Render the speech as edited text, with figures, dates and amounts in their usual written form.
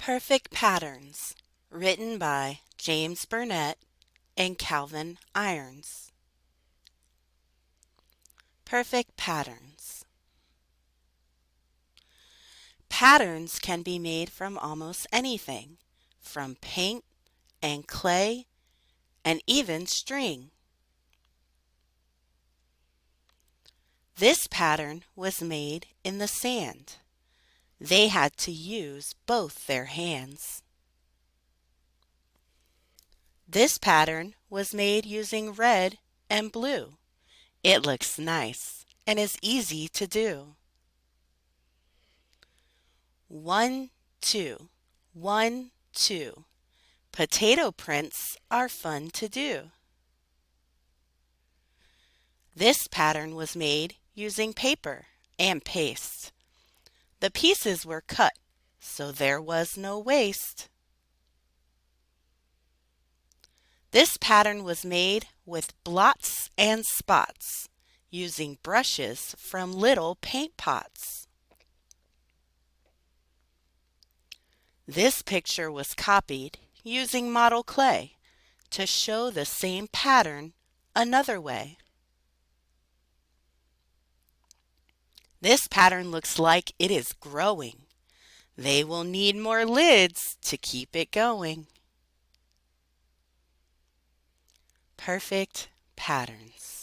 Perfect Patterns, written by James Burnett and Calvin Irons. Perfect patterns. Patterns can be made from almost anything, from paint and clay and even string. This pattern was made in the sand. They had to use both their hands. This pattern was made using red and blue. It looks nice and is easy to do. 1, 2, 1, 2. Potato prints are fun to do. This pattern was made using paper and paste. The pieces were cut, so there was no waste. This pattern was made with blots and spots, using brushes from little paint pots. This picture was copied using model clay to show the same pattern another way. This pattern looks like it is growing. They will need more lids to keep it going. Perfect patterns.